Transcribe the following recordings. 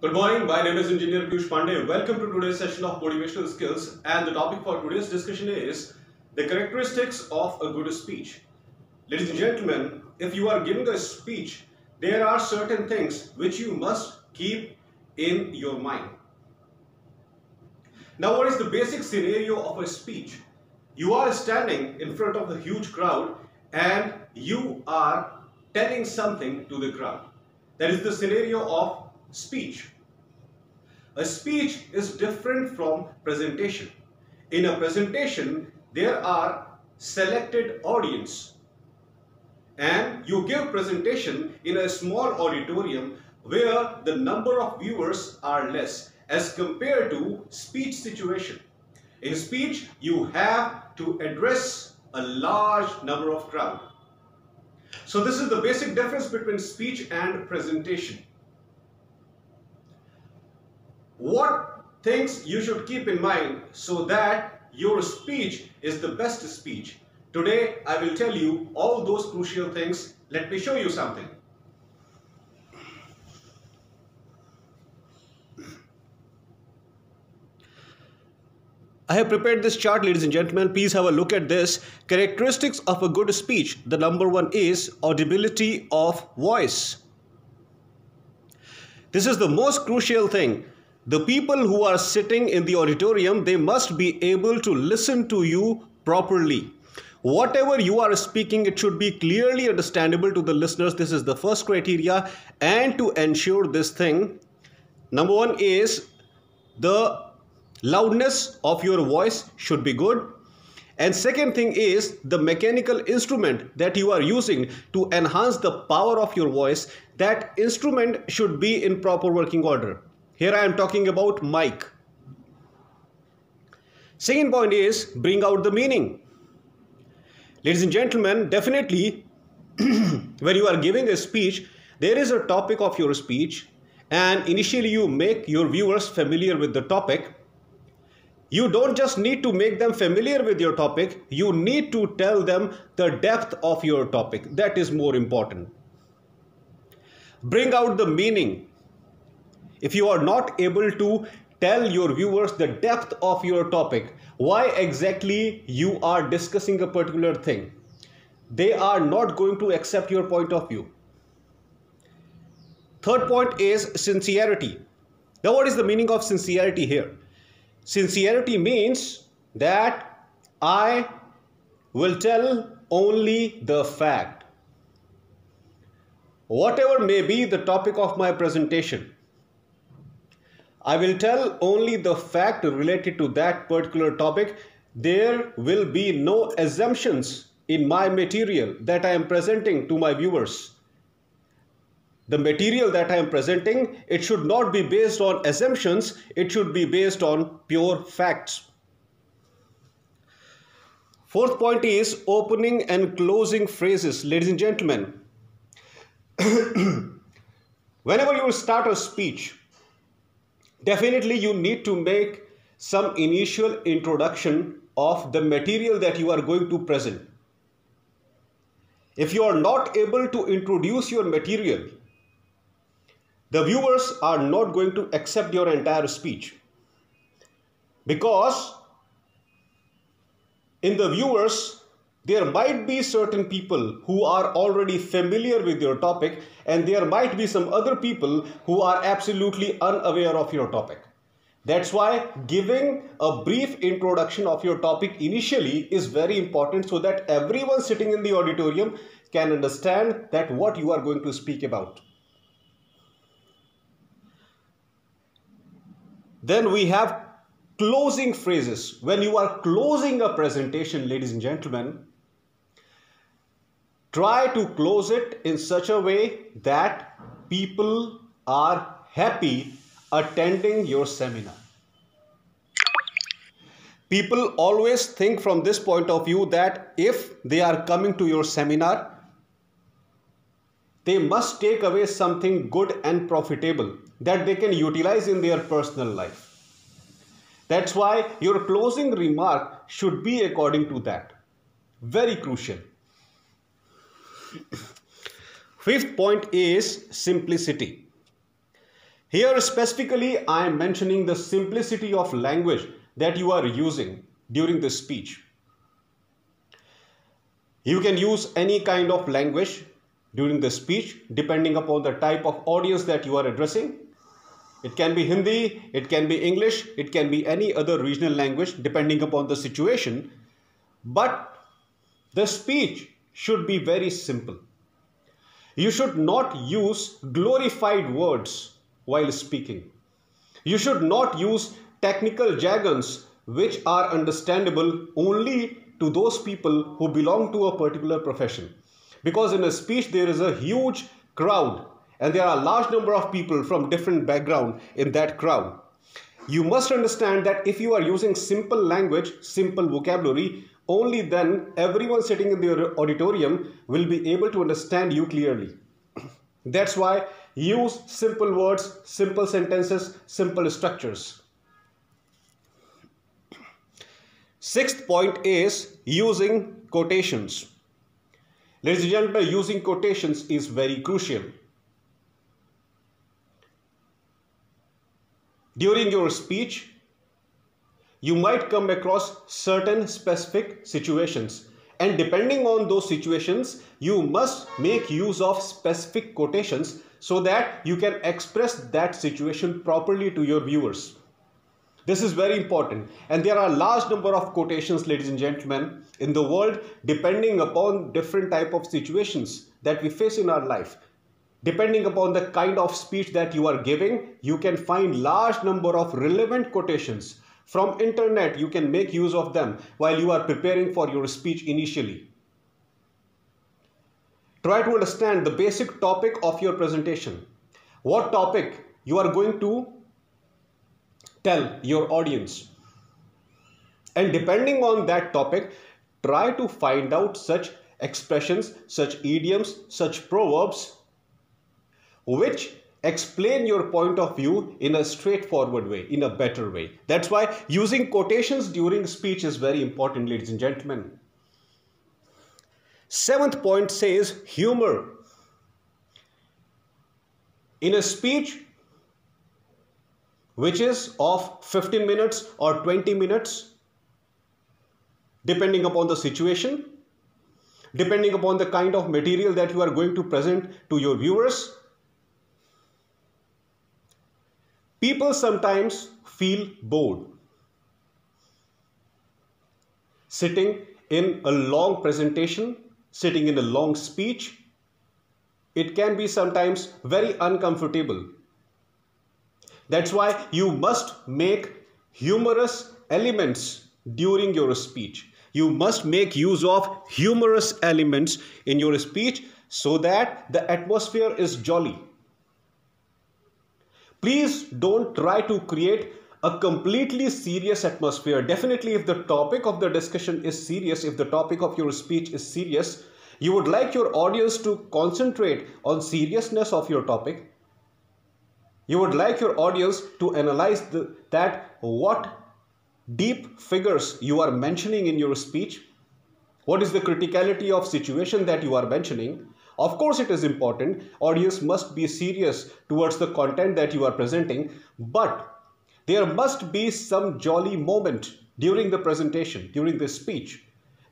Good morning, my name is Engineer Piyush Pandey. Welcome to today's session of Motivational Skills, and the topic for today's discussion is the characteristics of a good speech. Ladies and gentlemen, if you are giving a speech, there are certain things which you must keep in your mind. Now, what is the basic scenario of a speech? You are standing in front of a huge crowd and you are telling something to the crowd. That is the scenario of speech. A speech is different from presentation. In a presentation, there are selected audience, and you give presentation in a small auditorium where the number of viewers are less as compared to speech situation. In speech, you have to address a large number of crowd. So this is the basic difference between speech and presentation. What things you should keep in mind so that your speech is the best speech? Today I will tell you all those crucial things. Let me show you something. I have prepared this chart, ladies and gentlemen. Please have a look at this. Characteristics of a good speech. The number one is audibility of voice. This is the most crucial thing. The people who are sitting in the auditorium, they must be able to listen to you properly. Whatever you are speaking, it should be clearly understandable to the listeners. This is the first criteria. And to ensure this thing, number one is the loudness of your voice should be good. And second thing is the mechanical instrument that you are using to enhance the power of your voice. That instrument should be in proper working order. Here I am talking about mic. Second point is bring out the meaning. Ladies and gentlemen, definitely when you are giving a speech, there is a topic of your speech, and initially you make your viewers familiar with the topic. You don't just need to make them familiar with your topic, you need to tell them the depth of your topic. That is more important. Bring out the meaning. If you are not able to tell your viewers the depth of your topic, why exactly you are discussing a particular thing, they are not going to accept your point of view. Third point is sincerity. Now, what is the meaning of sincerity here? Sincerity means that I will tell only the fact. Whatever may be the topic of my presentation, I will tell only the fact related to that particular topic. There will be no assumptions in my material that I am presenting to my viewers. The material that I am presenting, it should not be based on assumptions, it should be based on pure facts. Fourth point is opening and closing phrases. Ladies and gentlemen, whenever you start a speech, definitely you need to make some initial introduction of the material that you are going to present. If you are not able to introduce your material, the viewers are not going to accept your entire speech, because in the viewers there might be certain people who are already familiar with your topic, and there might be some other people who are absolutely unaware of your topic. That's why giving a brief introduction of your topic initially is very important, so that everyone sitting in the auditorium can understand that what you are going to speak about. Then we have closing phrases. When you are closing a presentation, ladies and gentlemen, try to close it in such a way that people are happy attending your seminar. People always think from this point of view that if they are coming to your seminar, they must take away something good and profitable that they can utilize in their personal life. That's why your closing remark should be according to that. Very crucial. Fifth point is simplicity. Here specifically I am mentioning the simplicity of language that you are using during the speech. You can use any kind of language during the speech depending upon the type of audience that you are addressing. It can be Hindi, it can be English, it can be any other regional language depending upon the situation. But the speech should be very simple. You should not use glorified words while speaking. You should not use technical jargons which are understandable only to those people who belong to a particular profession. Because in a speech there is a huge crowd and there are a large number of people from different background in that crowd. You must understand that if you are using simple language, simple vocabulary, only then everyone sitting in the auditorium will be able to understand you clearly. That's why use simple words, simple sentences, simple structures. Sixth point is using quotations. Ladies and gentlemen, using quotations is very crucial. During your speech, you might come across certain specific situations, and depending on those situations, you must make use of specific quotations so that you can express that situation properly to your viewers. This is very important, and there are a large number of quotations, ladies and gentlemen, in the world depending upon different type of situations that we face in our life. Depending upon the kind of speech that you are giving, you can find large number of relevant quotations. From internet, you can make use of them while you are preparing for your speech initially. Try to understand the basic topic of your presentation. What topic you are going to tell your audience. And depending on that topic, try to find out such expressions, such idioms, such proverbs, which explain your point of view in a straightforward way, in a better way. That's why using quotations during speech is very important, ladies and gentlemen. Seventh point says humor. In a speech which is of 15 minutes or 20 minutes, depending upon the situation, depending upon the kind of material that you are going to present to your viewers, people sometimes feel bored. Sitting in a long presentation, sitting in a long speech, it can be sometimes very uncomfortable. That's why you must make humorous elements during your speech. You must make use of humorous elements in your speech so that the atmosphere is jolly. Please don't try to create a completely serious atmosphere. Definitely, if the topic of the discussion is serious, if the topic of your speech is serious, you would like your audience to concentrate on seriousness of your topic. You would like your audience to analyze that what deep figures you are mentioning in your speech. What is the criticality of situation that you are mentioning? Of course, it is important. Audience must be serious towards the content that you are presenting, but there must be some jolly moment during the presentation, during the speech.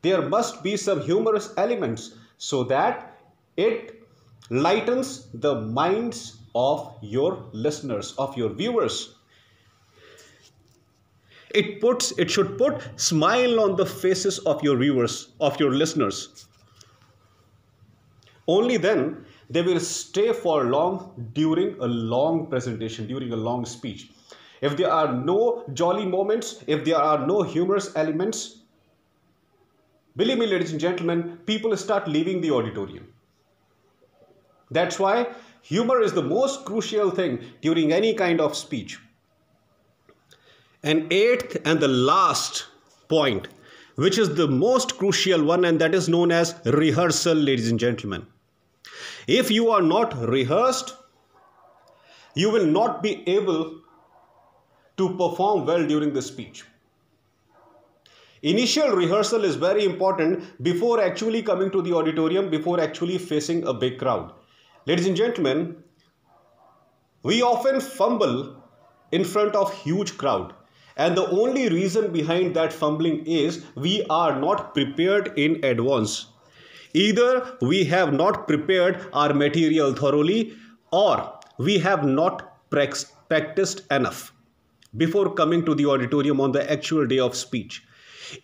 There must be some humorous elements so that it lightens the minds of your listeners, of your viewers. It should put smile on the faces of your viewers, of your listeners. Only then they will stay for long during a long presentation, during a long speech. If there are no jolly moments, if there are no humorous elements, believe me, ladies and gentlemen, people start leaving the auditorium. That's why humor is the most crucial thing during any kind of speech. And eighth and the last point, which is the most crucial one, and that is known as rehearsal, ladies and gentlemen. If you are not rehearsed, you will not be able to perform well during the speech. Initial rehearsal is very important before actually coming to the auditorium, before actually facing a big crowd. Ladies and gentlemen, We often fumble in front of huge crowd, and the only reason behind that fumbling is we are not prepared in advance. Either we have not prepared our material thoroughly, or we have not practiced enough before coming to the auditorium on the actual day of speech.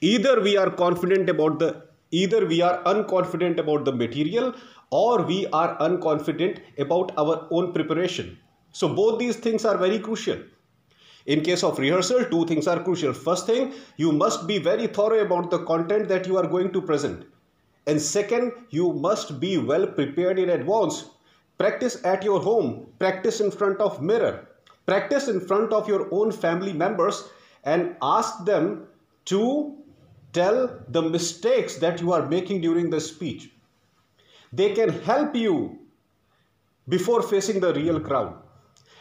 Either we are unconfident about the material, or we are unconfident about our own preparation. So both these things are very crucial. In case of rehearsal, two things are crucial. First thing, you must be very thorough about the content that you are going to present. And second, you must be well prepared in advance. Practice at your home, practice in front of mirror, practice in front of your own family members, and ask them to tell the mistakes that you are making during the speech. They can help you before facing the real crowd.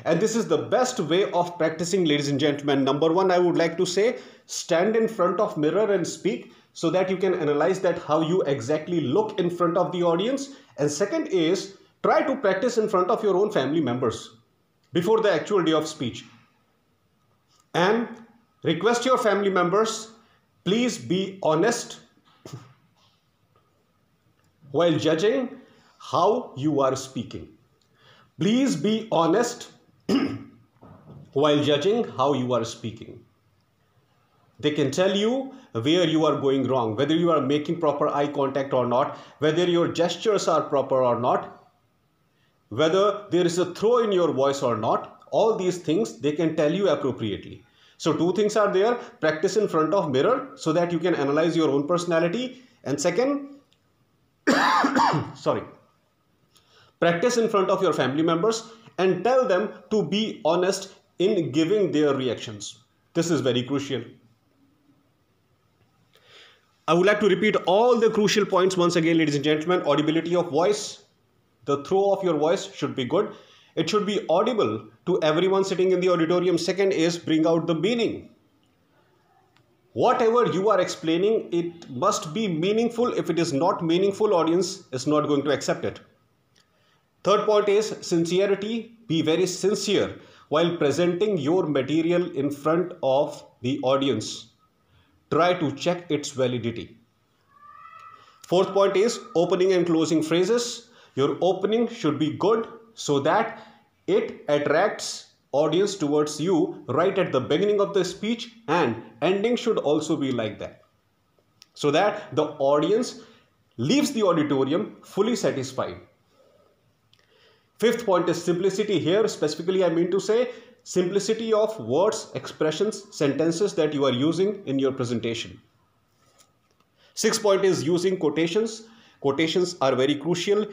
And this is the best way of practicing, ladies and gentlemen. Number one, I would like to say, stand in front of mirror and speak so that you can analyze that how you exactly look in front of the audience. And second is, try to practice in front of your own family members before the actual day of speech. And request your family members, please be honest while judging how you are speaking. Please be honest while judging how you are speaking. They can tell you where you are going wrong, whether you are making proper eye contact or not, whether your gestures are proper or not, whether there is a throw in your voice or not. All these things they can tell you appropriately. So two things are there: practice in front of mirror so that you can analyze your own personality, and second, practice in front of your family members and tell them to be honest in giving their reactions. This is very crucial. I would like to repeat all the crucial points once again, ladies and gentlemen. Audibility of voice. The throw of your voice should be good. It should be audible to everyone sitting in the auditorium. Second is, bring out the meaning. Whatever you are explaining, it must be meaningful. If it is not meaningful, audience is not going to accept it. Third point is sincerity. Be very sincere while presenting your material in front of the audience. Try to check its validity. Fourth point is opening and closing phrases. Your opening should be good so that it attracts audience towards you right at the beginning of the speech, and ending should also be like that, so that the audience leaves the auditorium fully satisfied. Fifth point is simplicity. Here specifically I mean to say simplicity of words, expressions, sentences that you are using in your presentation. Sixth point is using quotations. Quotations are very crucial.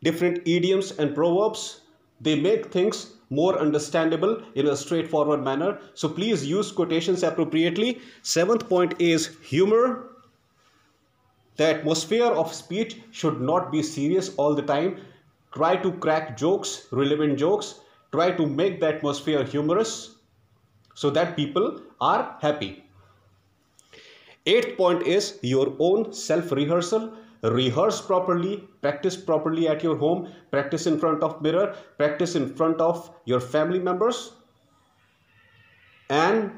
Different idioms and proverbs, they make things more understandable in a straightforward manner. So please use quotations appropriately. Seventh point is humor. The atmosphere of speech should not be serious all the time. Try to crack jokes, relevant jokes. Try to make the atmosphere humorous so that people are happy. Eighth point is your own self-rehearsal. Rehearse properly, practice properly at your home, practice in front of mirror, practice in front of your family members, and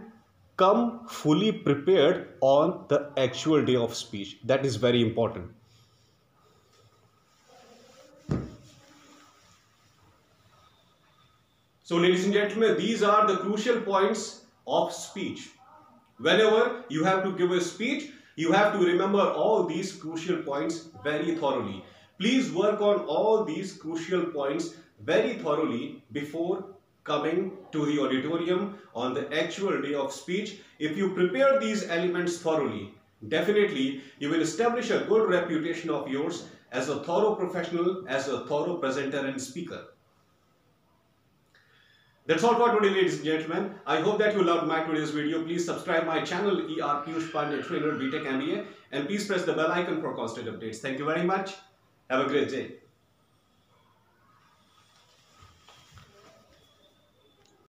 come fully prepared on the actual day of speech. That is very important. So ladies and gentlemen, these are the crucial points of speech. Whenever you have to give a speech, you have to remember all these crucial points very thoroughly. Please work on all these crucial points very thoroughly before coming to the auditorium on the actual day of speech. If you prepare these elements thoroughly, definitely you will establish a good reputation of yours as a thorough professional, as a thorough presenter and speaker. That's all for today, ladies and gentlemen. I hope that you loved my today's video. Please subscribe my channel, ER Piyush Pandey, Trainer BTech MBA, and please press the bell icon for constant updates. Thank you very much. Have a great day.